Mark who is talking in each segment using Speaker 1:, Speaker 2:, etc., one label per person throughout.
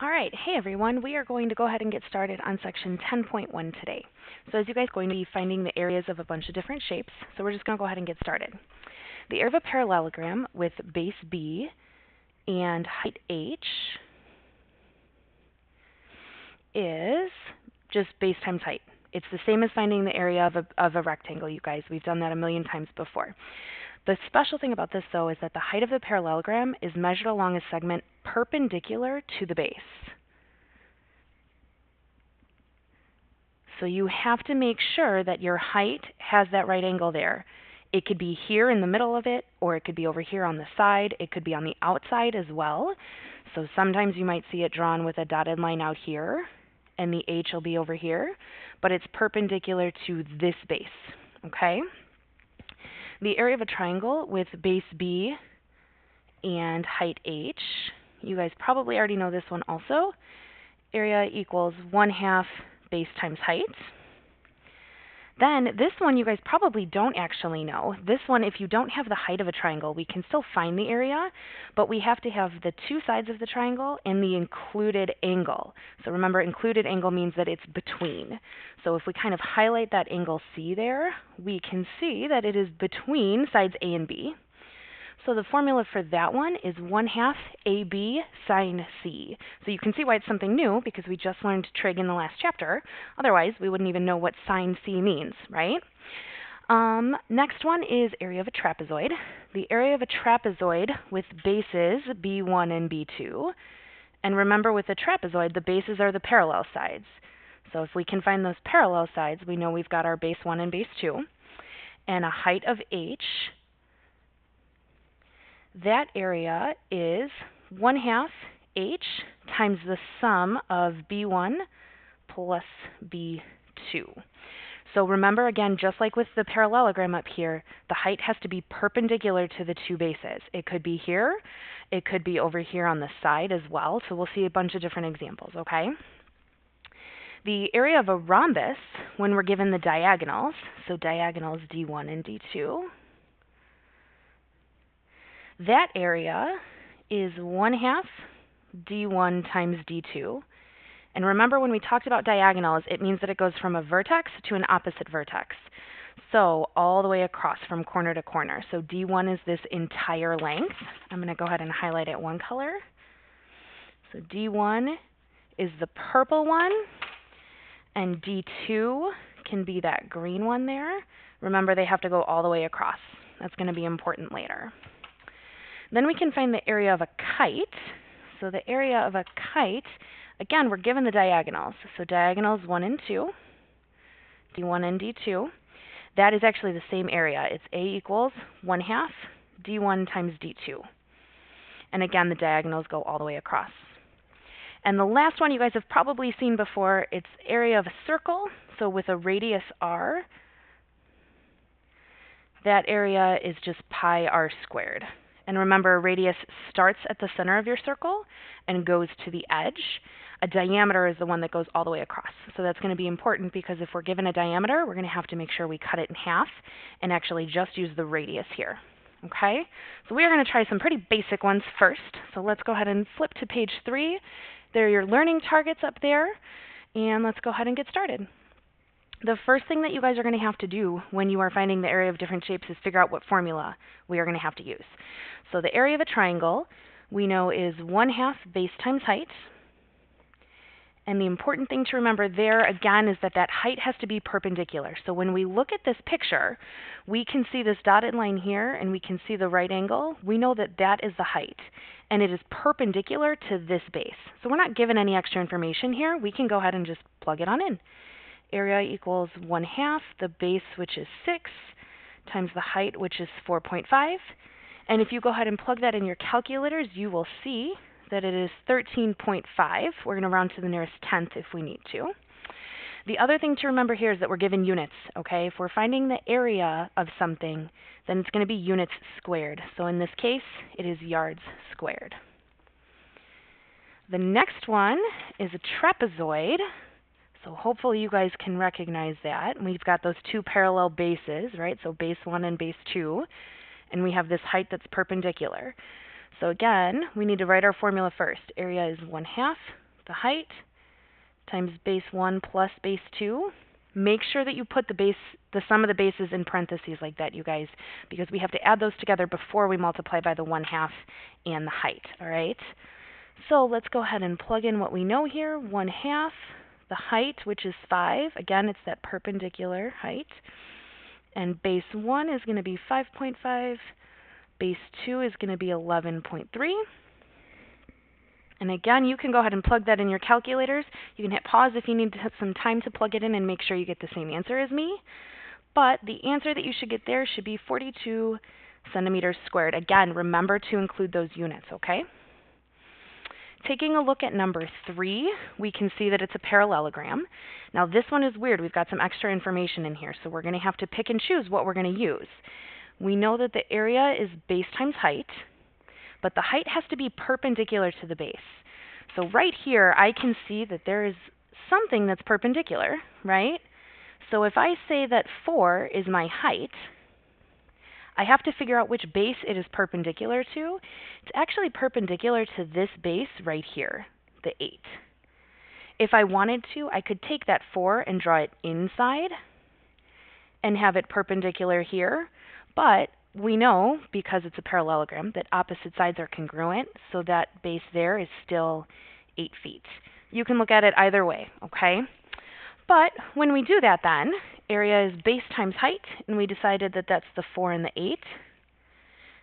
Speaker 1: All right, hey everyone, we are going to go ahead and get started on section 10.1 today. So as you guys are going to be finding the areas of a bunch of different shapes, so we're just going to go ahead and get started. The area of a parallelogram with base B and height H is just base times height. It's the same as finding the area of a rectangle, you guys. We've done that a million times before. The special thing about this, though, is that the height of the parallelogram is measured along a segment perpendicular to the base. So you have to make sure that your height has that right angle there. It could be here in the middle of it, or it could be over here on the side. It could be on the outside as well. So sometimes you might see it drawn with a dotted line out here, and the H will be over here, but it's perpendicular to this base, okay? The area of a triangle with base B and height H, you guys probably already know this one also. Area equals 1/2 base times height. Then this one you guys probably don't actually know. This one, if you don't have the height of a triangle, we can still find the area, but we have to have the two sides of the triangle and the included angle. So remember, included angle means that it's between. So if we kind of highlight that angle C there, we can see that it is between sides A and B. So the formula for that one is 1/2 AB sine C. So you can see why it's something new, because we just learned trig in the last chapter. Otherwise, we wouldn't even know what sine C means, right? Next one is area of a trapezoid. The area of a trapezoid with bases B1 and B2. And remember, with a trapezoid, the bases are the parallel sides. So if we can find those parallel sides, we know we've got our base 1 and base 2. And a height of H. That area is 1/2 H times the sum of B1 plus B2. So remember, again, just like with the parallelogram up here, the height has to be perpendicular to the two bases. It could be here, it could be over here on the side as well, so we'll see a bunch of different examples, okay? The area of a rhombus, when we're given the diagonals, so diagonals D1 and D2, that area is 1/2 D1 times D2. And remember, when we talked about diagonals, it means that it goes from a vertex to an opposite vertex. So all the way across from corner to corner. So D1 is this entire length. I'm going to go ahead and highlight it one color. So D1 is the purple one, and D2 can be that green one there. Remember, they have to go all the way across. That's going to be important later. Then we can find the area of a kite. So the area of a kite, again, we're given the diagonals. So diagonals 1 and 2, D1 and D2. That is actually the same area. It's A equals 1/2 D1 times D2. And again, the diagonals go all the way across. And the last one you guys have probably seen before, it's area of a circle. So with a radius r, that area is just pi r squared. And remember, a radius starts at the center of your circle and goes to the edge. A diameter is the one that goes all the way across. So that's going to be important, because if we're given a diameter, we're going to have to make sure we cut it in half and actually just use the radius here. Okay? So we are going to try some pretty basic ones first. So let's go ahead and flip to page 3. There are your learning targets up there. And let's go ahead and get started. The first thing that you guys are going to have to do when you are finding the area of different shapes is figure out what formula we are going to have to use. So the area of a triangle we know is 1/2 base times height. And the important thing to remember there, again, is that that height has to be perpendicular. So when we look at this picture, we can see this dotted line here, and we can see the right angle. We know that that is the height, and it is perpendicular to this base. So we're not given any extra information here. We can go ahead and just plug it on in. Area equals 1/2, the base, which is 6, times the height, which is 4.5. And if you go ahead and plug that in your calculators, you will see that it is 13.5. We're going to round to the nearest tenth if we need to. The other thing to remember here is that we're given units, okay? If we're finding the area of something, then it's going to be units squared. So in this case, it is yards squared. The next one is a trapezoid. So hopefully you guys can recognize that. And we've got those two parallel bases, right? So base 1 and base 2. And we have this height that's perpendicular. So again, we need to write our formula first. Area is 1/2 the height times base 1 plus base 2. Make sure that you put the sum of the bases in parentheses like that, you guys, because we have to add those together before we multiply by the 1/2 and the height, all right? So let's go ahead and plug in what we know here. 1/2, the height, which is 5. Again, it's that perpendicular height. And base 1 is going to be 5.5. Base 2 is going to be 11.3. And again, you can go ahead and plug that in your calculators. You can hit pause if you need to have some time to plug it in and make sure you get the same answer as me. But the answer that you should get there should be 42 centimeters squared. Again, remember to include those units, okay? Taking a look at number 3, we can see that it's a parallelogram. Now this one is weird. We've got some extra information in here, so we're going to have to pick and choose what we're going to use. We know that the area is base times height, but the height has to be perpendicular to the base. So right here, I can see that there is something that's perpendicular, right? So if I say that 4 is my height, I have to figure out which base it is perpendicular to. It's actually perpendicular to this base right here, the 8. If I wanted to, I could take that 4 and draw it inside and have it perpendicular here, but we know, because it's a parallelogram, that opposite sides are congruent, so that base there is still 8 feet. You can look at it either way, okay? But when we do that then, area is base times height, and we decided that that's the 4 and the 8.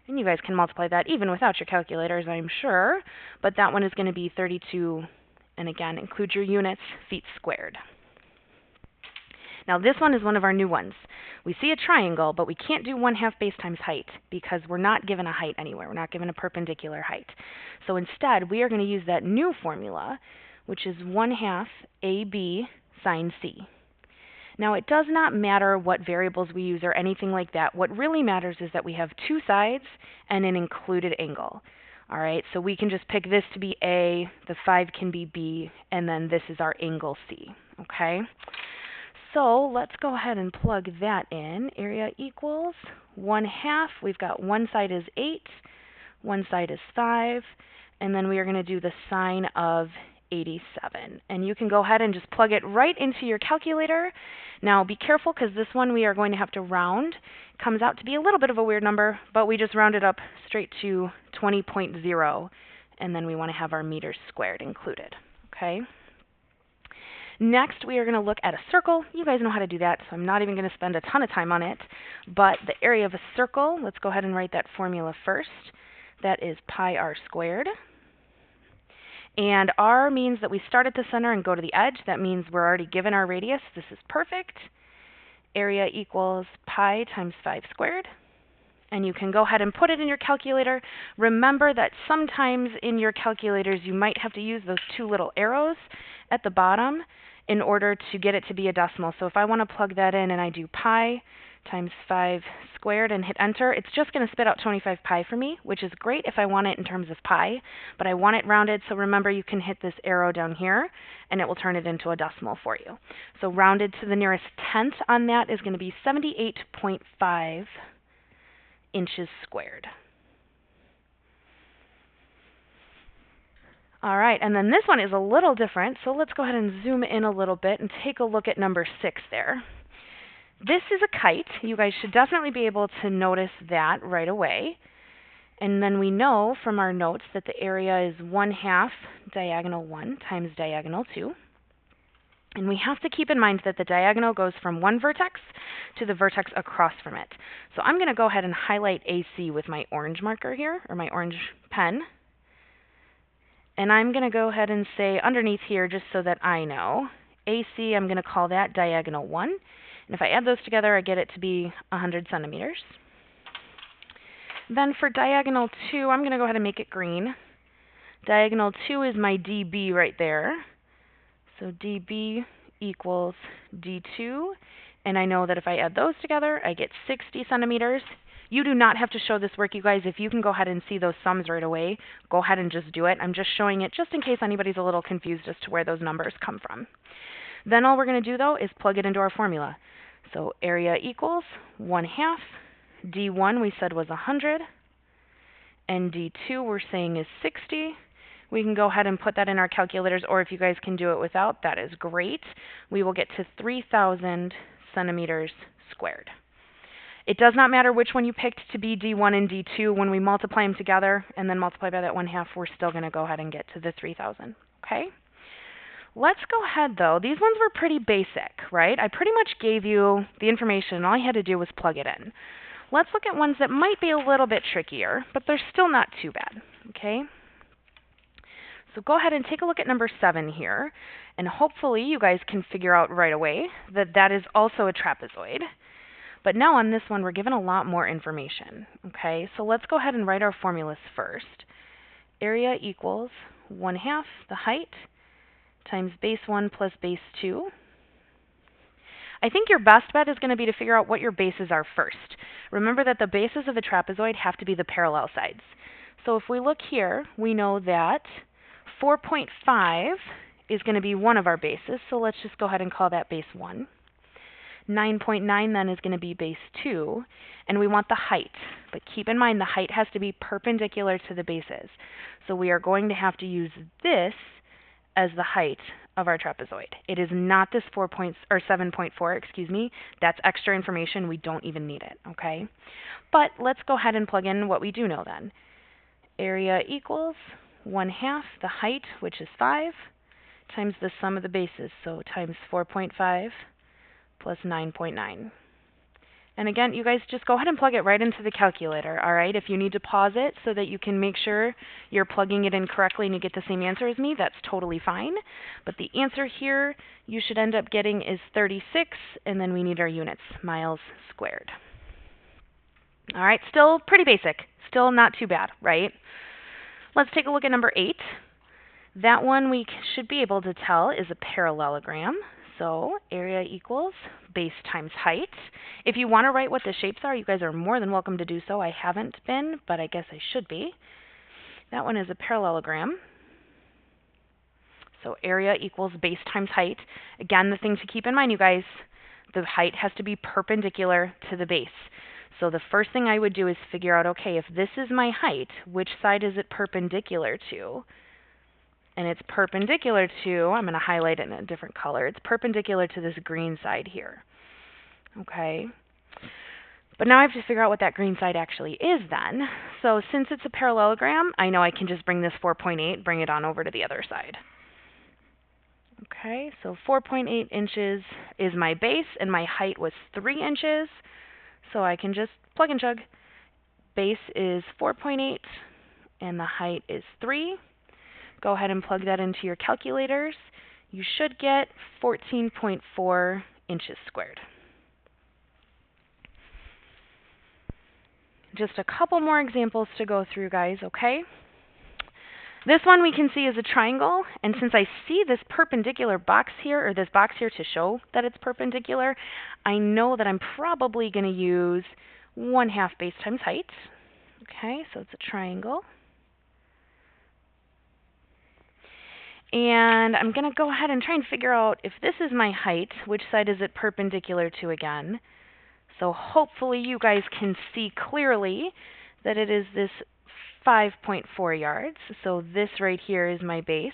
Speaker 1: And you guys can multiply that even without your calculators, I'm sure, but that one is going to be 32, and again, include your units, feet squared. Now this one is one of our new ones. We see a triangle, but we can't do 1/2 base times height because we're not given a height anywhere. We're not given a perpendicular height. So instead, we are going to use that new formula, which is 1/2 AB sine C. Now it does not matter what variables we use or anything like that. What really matters is that we have two sides and an included angle. All right, so we can just pick this to be A, the 5 can be B, and then this is our angle C, okay? So let's go ahead and plug that in. Area equals 1/2. We've got one side is 8, one side is 5, and then we are going to do the sine of 87. And you can go ahead and just plug it right into your calculator. Now be careful because this one we are going to have to round. It comes out to be a little bit of a weird number, but we just round it up straight to 20.0, and then we want to have our meters squared included, okay? Next, we are going to look at a circle. You guys know how to do that, so I'm not even going to spend a ton of time on it. But the area of a circle, let's go ahead and write that formula first. That is pi r squared. And r means that we start at the center and go to the edge. That means we're already given our radius. This is perfect. Area equals pi times 5 squared. And you can go ahead and put it in your calculator. Remember that sometimes in your calculators you might have to use those two little arrows at the bottom in order to get it to be a decimal. So if I want to plug that in and I do pi times 5 squared and hit enter, it's just going to spit out 25 pi for me, which is great if I want it in terms of pi, but I want it rounded, so remember you can hit this arrow down here and it will turn it into a decimal for you. So rounded to the nearest tenth on that is going to be 78.5 inches squared. All right, and then this one is a little different, so let's go ahead and zoom in a little bit and take a look at number 6 there. This is a kite. You guys should definitely be able to notice that right away. And then we know from our notes that the area is 1/2 diagonal 1 times diagonal 2. And we have to keep in mind that the diagonal goes from one vertex to the vertex across from it. So I'm going to go ahead and highlight AC with my orange marker here, or my orange pen. And I'm going to go ahead and say underneath here, just so that I know, AC, I'm going to call that diagonal 1. And if I add those together, I get it to be 100 centimeters. Then for diagonal 2, I'm going to go ahead and make it green. Diagonal 2 is my DB right there. So DB equals D2. And I know that if I add those together, I get 60 centimeters. You do not have to show this work, you guys. If you can go ahead and see those sums right away, go ahead and just do it. I'm just showing it just in case anybody's a little confused as to where those numbers come from. Then all we're going to do, though, is plug it into our formula. So area equals 1/2. D1 we said was 100. And D2 we're saying is 60. We can go ahead and put that in our calculators, or if you guys can do it without, that is great. We will get to 3,000 centimeters squared. It does not matter which one you picked to be D1 and D2. When we multiply them together and then multiply by that 1/2, we're still going to go ahead and get to the 3,000. Okay? Let's go ahead, though. These ones were pretty basic, right? I pretty much gave you the information. All you had to do was plug it in. Let's look at ones that might be a little bit trickier, but they're still not too bad. Okay? So go ahead and take a look at number 7 here, and hopefully you guys can figure out right away that that is also a trapezoid. But now on this one, we're given a lot more information. Okay, so let's go ahead and write our formulas first. Area equals 1/2 the height times base 1 plus base 2. I think your best bet is going to be to figure out what your bases are first. Remember that the bases of a trapezoid have to be the parallel sides. So if we look here, we know that 4.5 is going to be one of our bases, so let's just go ahead and call that base 1. 9.9 then is going to be base 2, and we want the height. But keep in mind the height has to be perpendicular to the bases. So we are going to have to use this as the height of our trapezoid. It is not this 7.4, excuse me. That's extra information. We don't even need it, okay? But let's go ahead and plug in what we do know then. Area equals 1/2 the height, which is 5, times the sum of the bases, so times 4.5 plus 9.9. And again, you guys just go ahead and plug it right into the calculator, all right? If you need to pause it so that you can make sure you're plugging it in correctly and you get the same answer as me, that's totally fine. But the answer here you should end up getting is 36, and then we need our units, miles squared. All right, still pretty basic. Still not too bad, right? Let's take a look at number 8. That one we should be able to tell is a parallelogram. So area equals base times height. If you want to write what the shapes are, you guys are more than welcome to do so. I haven't been, but I guess I should be. That one is a parallelogram. So area equals base times height. Again, the thing to keep in mind, you guys, the height has to be perpendicular to the base. So the first thing I would do is figure out, okay, if this is my height, which side is it perpendicular to? And it's perpendicular to, I'm going to highlight it in a different color, it's perpendicular to this green side here. Okay. But now I have to figure out what that green side actually is then. So since it's a parallelogram, I know I can just bring this 4.8, bring it on over to the other side. Okay, so 4.8 inches is my base, and my height was 3 inches. So I can just plug and chug. Base is 4.8, and the height is 3. Go ahead and plug that into your calculators. You should get 14.4 inches squared. Just a couple more examples to go through, guys, okay? This one we can see is a triangle, and since I see this perpendicular box here, or this box here to show that it's perpendicular, I know that I'm probably going to use 1/2 base times height. Okay, so it's a triangle. And I'm going to go ahead and try and figure out if this is my height, which side is it perpendicular to again. So hopefully you guys can see clearly that it is this 5.4 yards. So this right here is my base.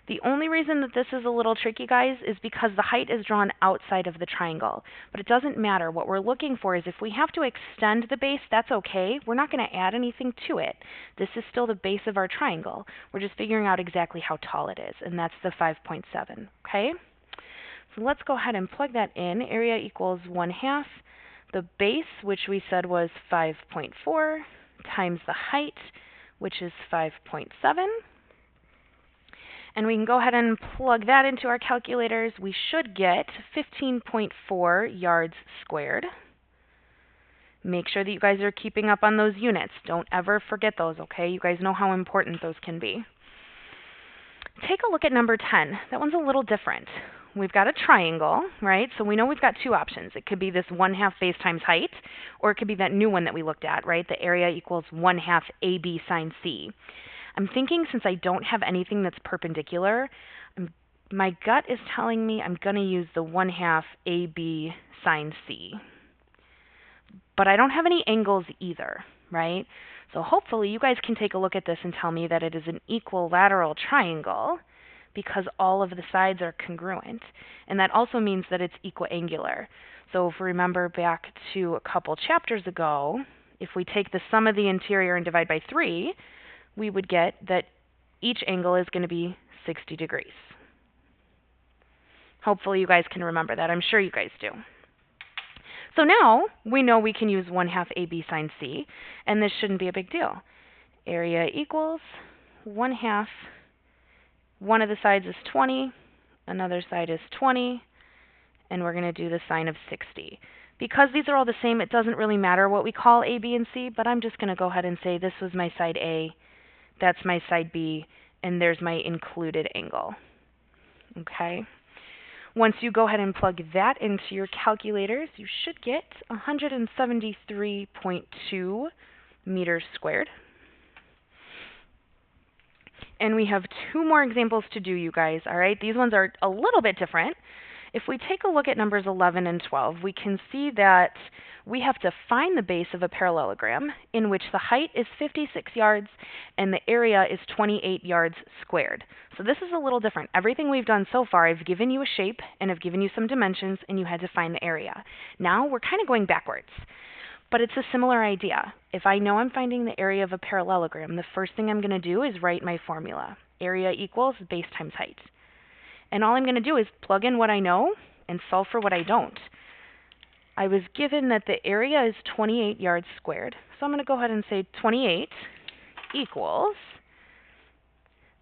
Speaker 1: The only reason that this is a little tricky, guys, is because the height is drawn outside of the triangle. But it doesn't matter. What we're looking for is if we have to extend the base, that's okay. We're not going to add anything to it. This is still the base of our triangle. We're just figuring out exactly how tall it is, and that's the 5.7, okay? So let's go ahead and plug that in. Area equals 1/2. The base, which we said was 5.4, times the height, which is 5.7. And we can go ahead and plug that into our calculators. We should get 15.4 yards squared. Make sure that you guys are keeping up on those units. Don't ever forget those, okay? You guys know how important those can be. Take a look at number 10. That one's a little different. We've got a triangle, right? So we know we've got two options. It could be this 1/2 base times height, or it could be that new one that we looked at, right? The area equals 1/2 AB sine C. I'm thinking since I don't have anything that's perpendicular, my gut is telling me I'm going to use the 1/2 AB sine C. But I don't have any angles either, right? So hopefully you guys can take a look at this and tell me that it is an equilateral triangle because all of the sides are congruent. And that also means that it's equiangular. So if we remember back to a couple chapters ago, if we take the sum of the interior and divide by 3, we would get that each angle is going to be 60 degrees. Hopefully you guys can remember that. I'm sure you guys do. So now we know we can use 1/2 AB sine C, and this shouldn't be a big deal. Area equals 1/2. One of the sides is 20, another side is 20, and we're going to do the sine of 60. Because these are all the same, it doesn't really matter what we call A, B, and C, but I'm just going to go ahead and say this was my side A, that's my side B, and there's my included angle. Okay? Once you go ahead and plug that into your calculators, you should get 173.2 meters squared. And we have 2 more examples to do, you guys, all right? These ones are a little bit different. If we take a look at numbers 11 and 12, we can see that we have to find the base of a parallelogram in which the height is 56 yards and the area is 28 yards squared. So this is a little different. Everything we've done so far, I've given you a shape and I've given you some dimensions and you had to find the area. Now we're kind of going backwards, but it's a similar idea. If I know I'm finding the area of a parallelogram, the first thing I'm going to do is write my formula. Area equals base times height. And all I'm going to do is plug in what I know and solve for what I don't. I was given that the area is 28 yards squared. So I'm going to go ahead and say 28 equals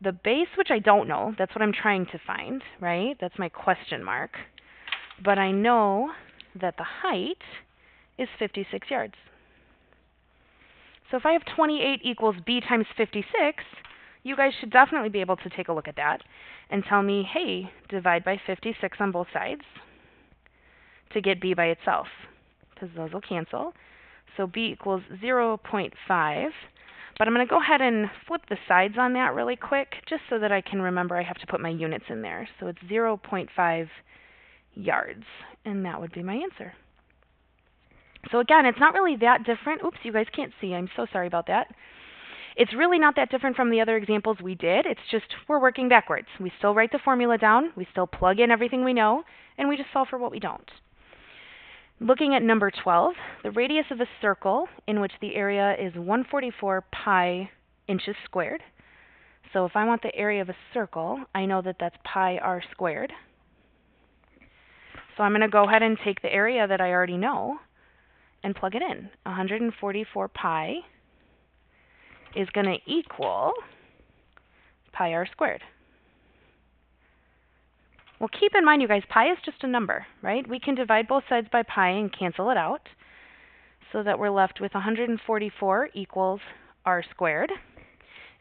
Speaker 1: the base, which I don't know. That's what I'm trying to find, right? That's my question mark. But I know that the height is 56 yards. So if I have 28 equals b times 56, you guys should definitely be able to take a look at that and tell me, hey, divide by 56 on both sides to get b by itself, because those will cancel. So b equals 0.5. But I'm going to go ahead and flip the sides on that really quick, just so that I can remember I have to put my units in there. So it's 0.5 yards, and that would be my answer. So again, it's not really that different. Oops, you guys can't see. I'm so sorry about that. It's really not that different from the other examples we did. It's just we're working backwards. We still write the formula down, we still plug in everything we know, and we just solve for what we don't. Looking at number 12, the radius of a circle in which the area is 144 pi inches squared. So if I want the area of a circle, I know that that's pi r squared. So I'm going to go ahead and take the area that I already know and plug it in. 144 pi is going to equal pi r squared. Well, keep in mind, you guys, pi is just a number, right? We can divide both sides by pi and cancel it out so that we're left with 144 equals r squared.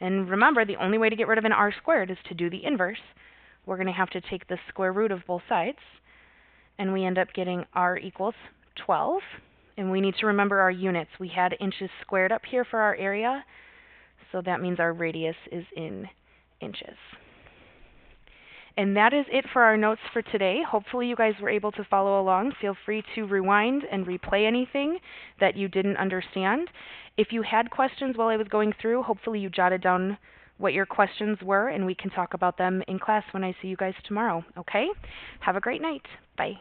Speaker 1: And remember, the only way to get rid of an r squared is to do the inverse. We're going to have to take the square root of both sides, and we end up getting r equals 12. And we need to remember our units. We had inches squared up here for our area, so that means our radius is in inches. And that is it for our notes for today. Hopefully you guys were able to follow along. Feel free to rewind and replay anything that you didn't understand. If you had questions while I was going through, hopefully you jotted down what your questions were, and we can talk about them in class when I see you guys tomorrow. Okay? Have a great night. Bye.